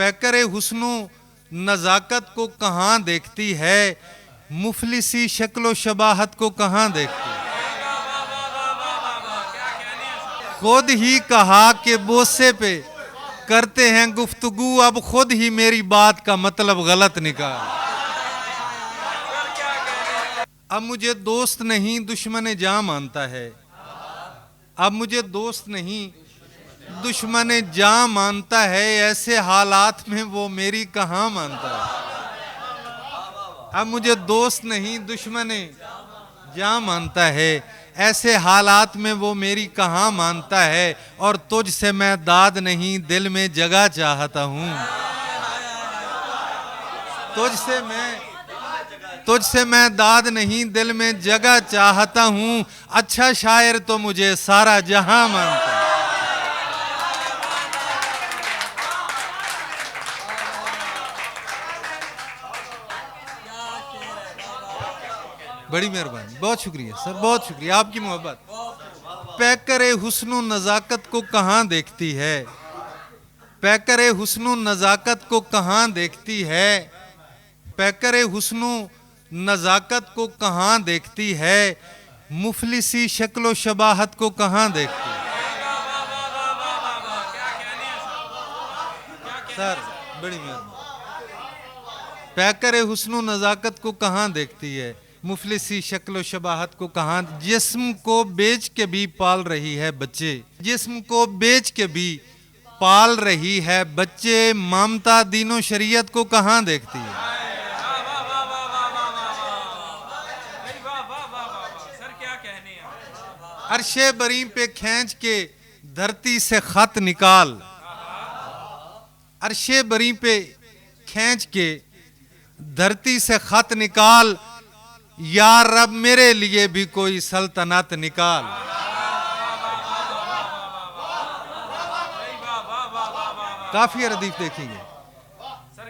पैकरे हुस्नो नजाकत को कहाँ देखती है, मुफलिसी शक्लो शबाहत को कहाँ देखती है। खुद ही कहा कि बोसे पे करते हैं गुफ्तगू, अब खुद ही मेरी बात का मतलब गलत निकाल। अब मुझे दोस्त नहीं दुश्मन जान मानता है, अब मुझे दोस्त नहीं दुश्मन जान मानता है, ऐसे हालात में वो मेरी कहाँ मानता है। अब मुझे दोस्त नहीं दुश्मन जान मानता है, ऐसे हालात में वो मेरी कहाँ मानता है। और तुझसे मैं दाद नहीं दिल में जगह चाहता हूँ, तुझसे मैं दाद नहीं दिल में जगह चाहता हूँ। अच्छा शायर तो मुझे सारा जहां मानता है। बड़ी मेहरबानी, बहुत शुक्रिया सर, बहुत शुक्रिया आपकी मोहब्बत। पैकरे हुस्नो नजाकत को कहाँ देखती है, पैकरे हुस्नो नजाकत को कहाँ देखती है, पैकरे हुस्नो नजाकत को कहाँ देखती है, मुफलिसी शक्लो शबाहत को कहाँ देखती है। सर बड़ी मेहरबानी। पैकरे हुस्नो नजाकत को कहाँ देखती है, मुफलिसी शक्लो शबाहत को कहाँ। जिस्म को बेच के भी पाल रही है बच्चे, जिस्म को बेच के भी पाल रही है बच्चे, ममता दीनो शरीयत को कहाँ देखती है। अर्शे बरी पे खींच के धरती से खत निकाल, अर्शे बरी पे खींच के धरती से खत निकाल, या रब मेरे लिए भी कोई सल्तनत निकाल। काफी रदीफ देखेंगे,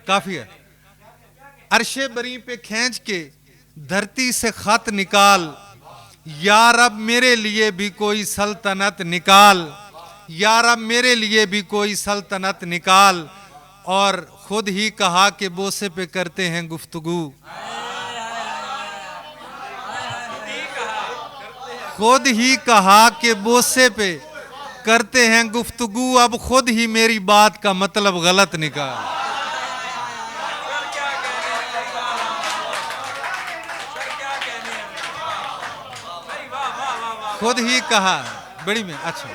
काफी है। अर्शे बरी पे खींच के धरती से खत निकाल, या रब मेरे लिए भी कोई सल्तनत निकाल, या रब मेरे लिए भी कोई सल्तनत निकाल। और खुद ही कहा कि बोसे पे करते हैं गुफ्तगू, खुद ही कहा कि बोसे पे करते हैं गुफ्तगू, अब खुद ही मेरी बात का मतलब गलत निकाल। खुद ही कहा, बड़ी में अच्छा,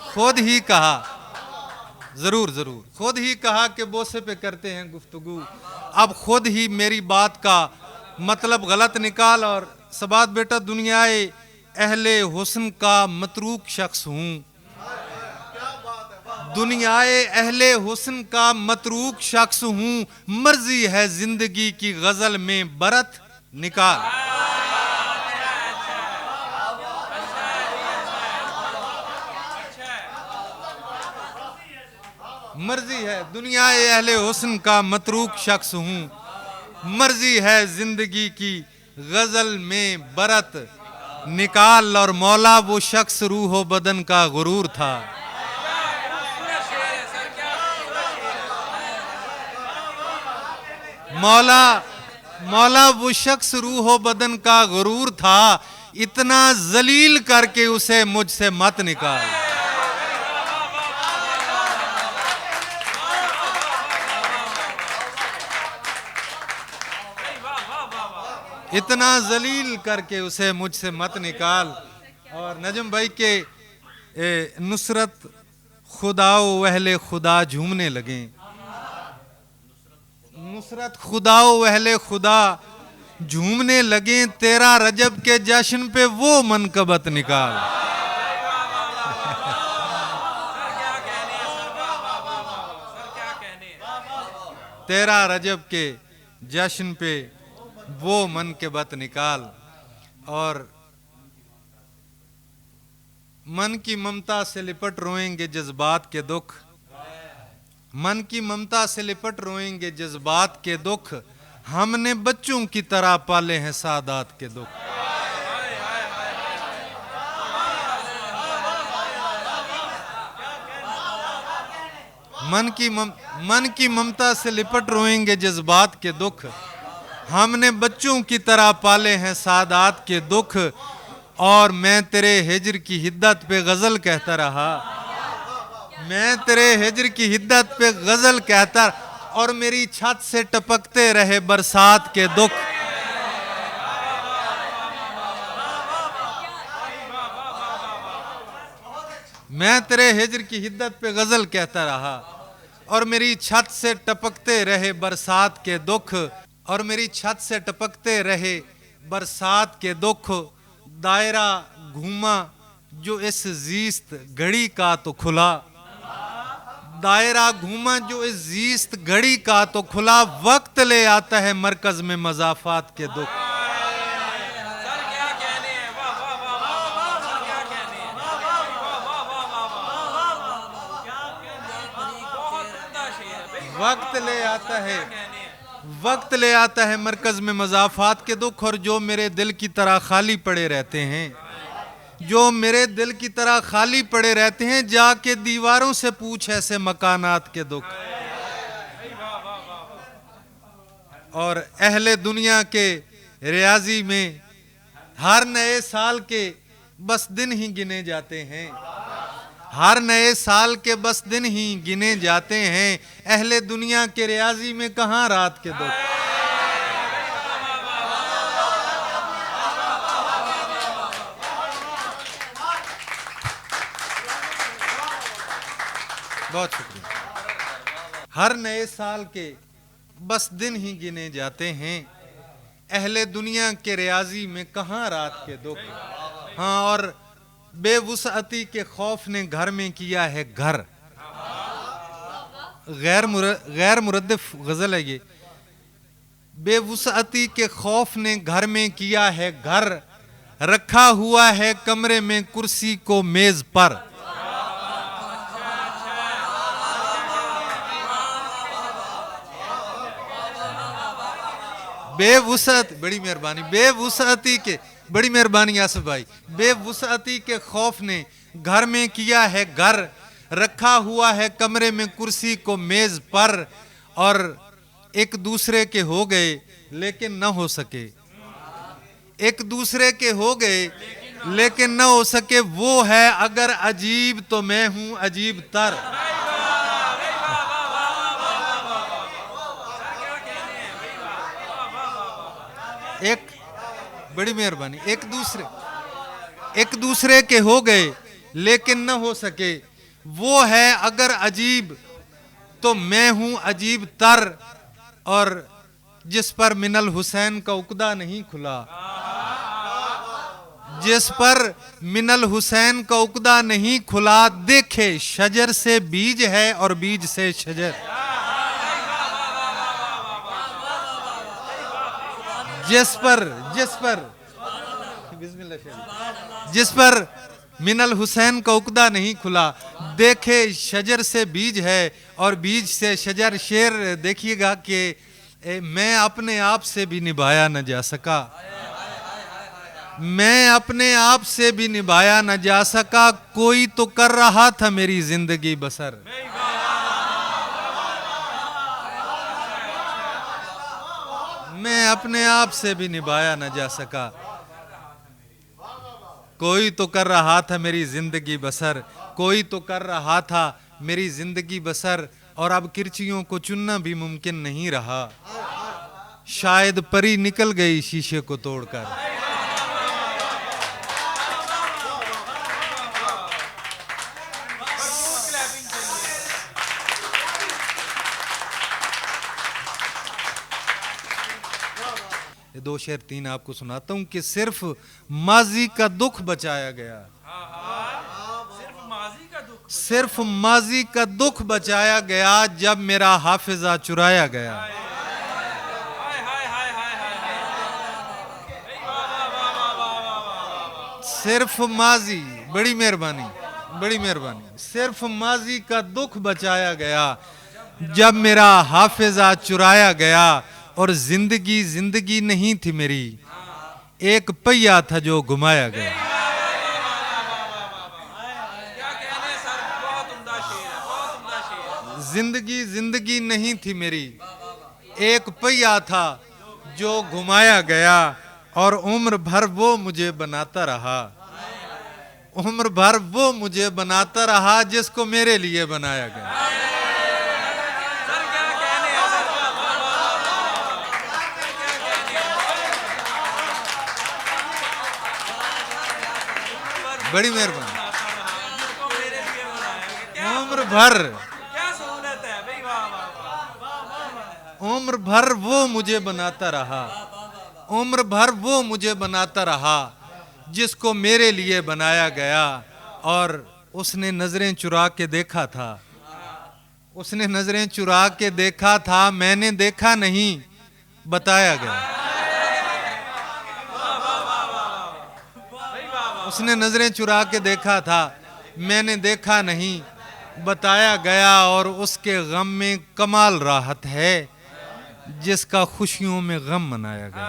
खुद ही कहा, जरूर जरूर, खुद ही कहा कि बोसे पे करते हैं गुफ्तगू, अब खुद ही मेरी बात का मतलब गलत निकाल। और सबात बेटा दुनियाए अहले हुस्न का मतरूक शख्स हूँ, दुनियाए अहले हुस्न का मतरूक शख्स हूँ, मर्जी है जिंदगी की गजल में बरत निकाल। मर्जी है दुनियाए अहले हुस्न का मतरूक शख्स हूँ, मर्जी है जिंदगी की गजल में बरत निकाल। और मौला वो शख्स रूहो बदन का गुरूर था, मौला वो शख्स रूहो बदन का गुरूर था, इतना जलील करके उसे मुझसे मत निकाल। इतना जलील करके उसे मुझसे मत निकाल। और नजम भाई के नुसरत खुदाओ अहले खुदा झूमने लगे, नुसरत खुदाओ अहले खुदा झूमने लगे, तेरा रजब के जश्न पे वो मनकबत निकाल। तेरा रजब के जश्न पे वो मन के बत निकाल। और मन की ममता से लिपट रोएंगे जज्बात के दुख, मन की ममता से लिपट रोएंगे जज्बात के दुख, हमने बच्चों की तरह पाले हैं सादात के दुख। मन की ममता से लिपट रोएंगे जज्बात के दुख। हमने बच्चों की तरह पाले हैं सादात के दुख, और मैं तेरे हिज्र की हिद्दत पे गजल कहता रहा। मैं तेरे हिज्र की हिद्दत पे गजल कहता, और मेरी छत से टपकते रहे बरसात के दुख। मैं तेरे हिज्र की हिद्दत पे गजल कहता रहा, और मेरी छत से टपकते रहे बरसात के दुख, और मेरी छत से टपकते रहे बरसात के दुख। दायरा घूमा जो इस जीस्त घड़ी का तो खुला, दायरा घूमा जो इस जीस्त घड़ी का तो खुला। वक्त ले आता है मरकज में मजाफात के दुख। वक्त ले आता है मरकज में मजाफात के दुख। और जो मेरे दिल की तरह खाली पड़े रहते हैं, जो मेरे दिल की तरह खाली पड़े रहते हैं, जाके दीवारों से पूछ ऐसे मकानात के दुख। और अहले दुनिया के रियाजी में हर नए साल के बस दिन ही गिने जाते हैं, हर नए साल के बस दिन ही गिने जाते हैं। अहले दुनिया के रियाजी में कहाँ रात के दुख। बहुत शुक्रिया। हर नए साल के बस दिन ही गिने जाते हैं, अहले दुनिया के रियाजी में कहाँ रात के दुख। हाँ, और बेवुसअती के खौफ ने घर में किया है घर। गैर मुरद्दिफ गजल है ये। बेवुसअती के खौफ ने घर में किया है घर, रखा हुआ है कमरे में कुर्सी को मेज पर। बेवुसअत, बड़ी मेहरबानी, बेवुसअती के, बड़ी मेहरबानी आसिफ भाई। बेवुसअती के खौफ ने घर में किया है घर, रखा हुआ है कमरे में कुर्सी को मेज पर। और एक दूसरे के हो गए लेकिन न हो सके, एक दूसरे के हो गए लेकिन न हो सके। वो है अगर अजीब तो मैं हूं अजीब तर। एक, बड़ी मेहरबानी, एक दूसरे के हो गए लेकिन न हो सके। वो है अगर अजीब तो मैं हूं अजीब तर। और जिस पर मिनल हुसैन का उकदा नहीं खुला, जिस पर मिनल हुसैन का उकदा नहीं खुला। देखे शजर से बीज है और बीज से शजर। जिस पर मिनल हुसैन का उकदा नहीं खुला। देखे शजर से बीज है और बीज से शजर। शेर देखिएगा कि मैं अपने आप से भी निभाया न जा सका, मैं अपने आप से भी निभाया न जा सका। कोई तो कर रहा था मेरी जिंदगी बसर। मैं अपने आप से भी निभाया न जा सका। कोई तो कर रहा था मेरी जिंदगी बसर, कोई तो कर रहा था मेरी जिंदगी बसर। और अब किरचियों को चुनना भी मुमकिन नहीं रहा, शायद परी निकल गई शीशे को तोड़कर। ये दो शेर तीन आपको सुनाता हूं कि सिर्फ माजी का दुख बचाया गया, सिर्फ माजी का दुख बचाया गया जब मेरा हाफिजा चुराया गया। सिर्फ माजी, बड़ी मेहरबानी, बड़ी मेहरबानी। सिर्फ माजी का दुख बचाया गया जब मेरा हाफिजा चुराया गया। और जिंदगी जिंदगी नहीं थी मेरी, एक पहिया था जो घुमाया गया। जिंदगी जिंदगी नहीं थी मेरी, एक पहिया था जो घुमाया गया, और उम्र भर वो मुझे बनाता रहा। उम्र भर वो मुझे बनाता रहा जिसको मेरे लिए बनाया गया। बड़ी मेहरबानी। उम्र भर, उम्र भर वो मुझे बनाता रहा, उम्र भर वो मुझे बनाता रहा जिसको मेरे लिए बनाया गया। और उसने नजरें चुरा के देखा था, उसने नजरें चुरा के देखा था, मैंने देखा नहीं, बताया गया। उसने नजरें चुरा के देखा था, मैंने देखा नहीं, बताया गया। और उसके गम में कमाल राहत है जिसका खुशियों में गम मनाया गया।